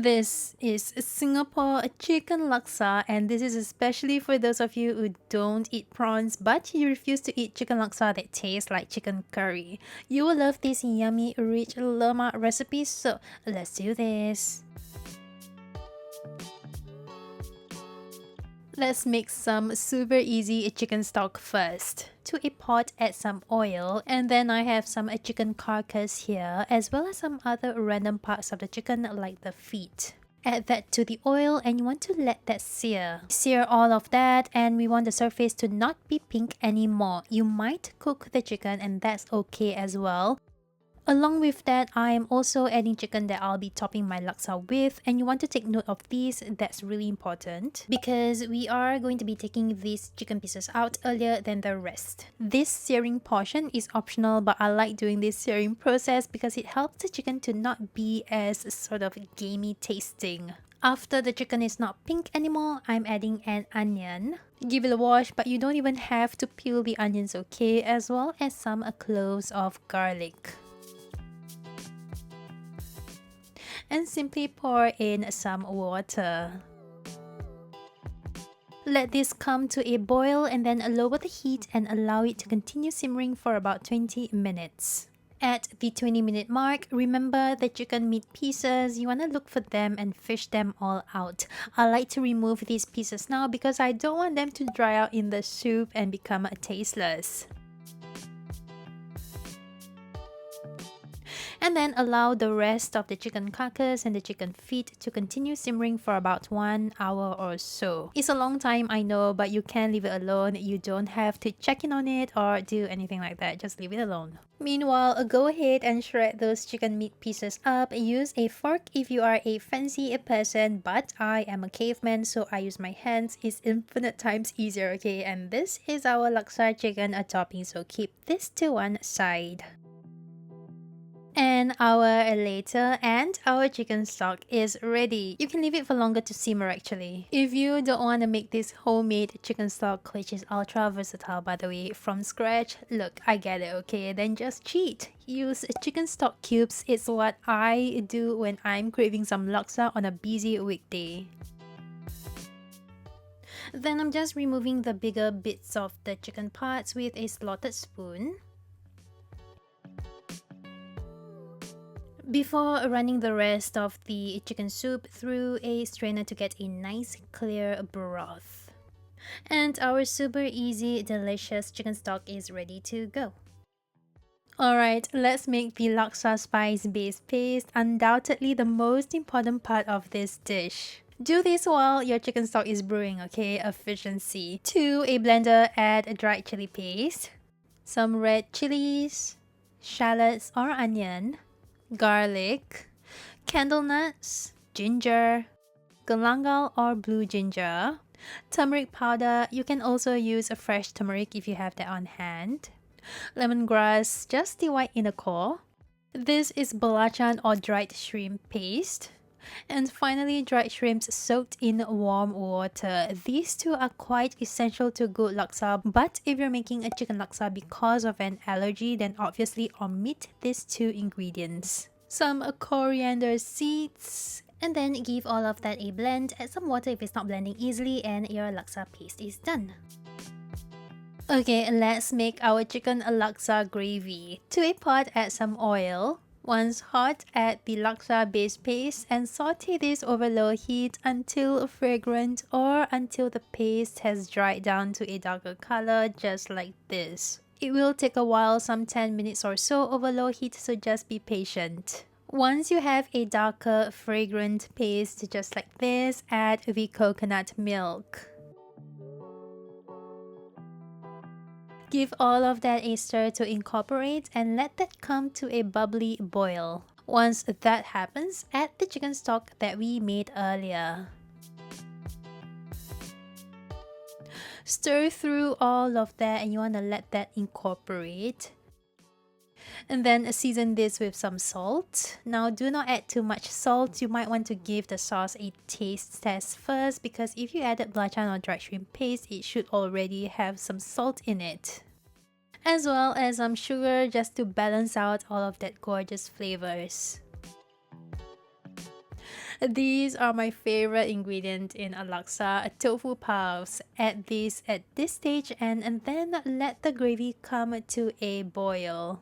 This is Singapore Chicken Laksa, and this is especially for those of you who don't eat prawns but you refuse to eat chicken laksa that tastes like chicken curry. You will love this yummy, rich lemak recipe, so let's do this. Let's make some super easy chicken stock first. To a pot, add some oil, and then I have some chicken carcass here, as well as some other random parts of the chicken like the feet. Add that to the oil and you want to let that sear. Sear all of that, and we want the surface to not be pink anymore. You might cook the chicken and that's okay as well. Along with that, I am also adding chicken that I'll be topping my laksa with, and you want to take note of these. That's really important because we are going to be taking these chicken pieces out earlier than the rest. This searing portion is optional, but I like doing this searing process because it helps the chicken to not be as sort of gamey tasting. After the chicken is not pink anymore, I'm adding an onion. Give it a wash, but you don't even have to peel the onions, okay? As well as some cloves of garlic. And simply pour in some water. Let this come to a boil and then lower the heat and allow it to continue simmering for about 20 minutes. At the 20-minute mark, remember the chicken meat pieces, you want to look for them and fish them all out. I like to remove these pieces now because I don't want them to dry out in the soup and become tasteless. And then allow the rest of the chicken carcass and the chicken feet to continue simmering for about 1 hour or so. It's a long time, I know, but you can leave it alone. You don't have to check in on it or do anything like that. Just leave it alone. Meanwhile, go ahead and shred those chicken meat pieces up. Use a fork if you are a fancy person, but I am a caveman, so I use my hands. It's infinite times easier, okay? And this is our laksa chicken topping, so keep this to one side. An hour later and our chicken stock is ready. You can leave it for longer to simmer actually. If you don't want to make this homemade chicken stock, which is ultra versatile by the way, from scratch, look, I get it, okay? Then just cheat. Use chicken stock cubes. It's what I do when I'm craving some laksa on a busy weekday. Then I'm just removing the bigger bits of the chicken parts with a slotted spoon. Before running the rest of the chicken soup through a strainer to get a nice clear broth. And our super easy delicious chicken stock is ready to go. Alright, let's make the laksa spice based paste, undoubtedly the most important part of this dish. Do this while your chicken stock is brewing, okay? Efficiency. To a blender, add a dried chili paste, some red chillies, shallots or onion, garlic, candlenuts, ginger, galangal or blue ginger, turmeric powder. You can also use a fresh turmeric if you have that on hand, lemongrass, just the white inner core. This is belacan or dried shrimp paste. And finally, dried shrimps soaked in warm water. These two are quite essential to good laksa, but if you're making a chicken laksa because of an allergy, then obviously omit these two ingredients. Some coriander seeds, and then give all of that a blend. Add some water if it's not blending easily, and your laksa paste is done. Okay, let's make our chicken laksa gravy. To a pot, add some oil. Once hot, add the laksa base paste and saute this over low heat until fragrant or until the paste has dried down to a darker color, just like this. It will take a while, some 10 minutes or so over low heat, so just be patient. Once you have a darker, fragrant paste just like this, add the coconut milk. Give all of that a stir to incorporate and let that come to a bubbly boil. Once that happens, add the chicken stock that we made earlier. Stir through all of that and you want to let that incorporate. And then season this with some salt. Now do not add too much salt. You might want to give the sauce a taste test first because if you added belacan or dried shrimp paste, it should already have some salt in it. As well as some sugar just to balance out all of that gorgeous flavors. These are my favorite ingredient in a laksa, tofu puffs. Add these at this stage and then let the gravy come to a boil.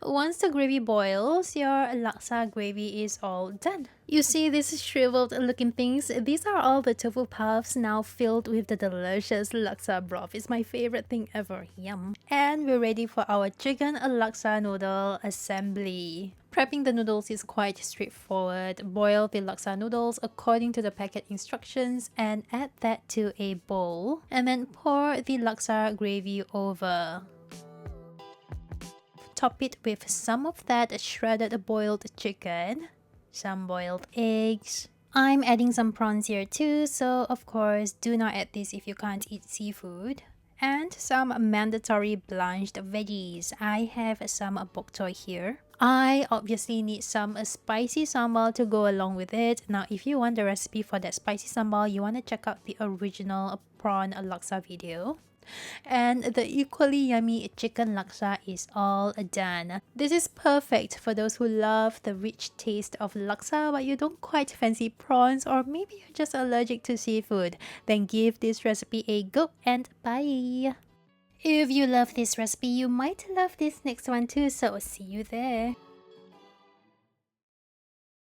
Once the gravy boils, your laksa gravy is all done. You see these shriveled looking things? These are all the tofu puffs now filled with the delicious laksa broth. It's my favorite thing ever. Yum. And we're ready for our chicken laksa noodle assembly. Prepping the noodles is quite straightforward. Boil the laksa noodles according to the packet instructions and add that to a bowl. And then pour the laksa gravy over. Top it with some of that shredded boiled chicken, some boiled eggs. I'm adding some prawns here too, so of course do not add this if you can't eat seafood. And some mandatory blanched veggies. I have some bok choy here. I obviously need some spicy sambal to go along with it. Now if you want the recipe for that spicy sambal, you want to check out the original prawn laksa video. And the equally yummy chicken laksa is all done. This is perfect for those who love the rich taste of laksa but you don't quite fancy prawns, or maybe you're just allergic to seafood. Then give this recipe a go and bye! If you love this recipe, you might love this next one too, so see you there.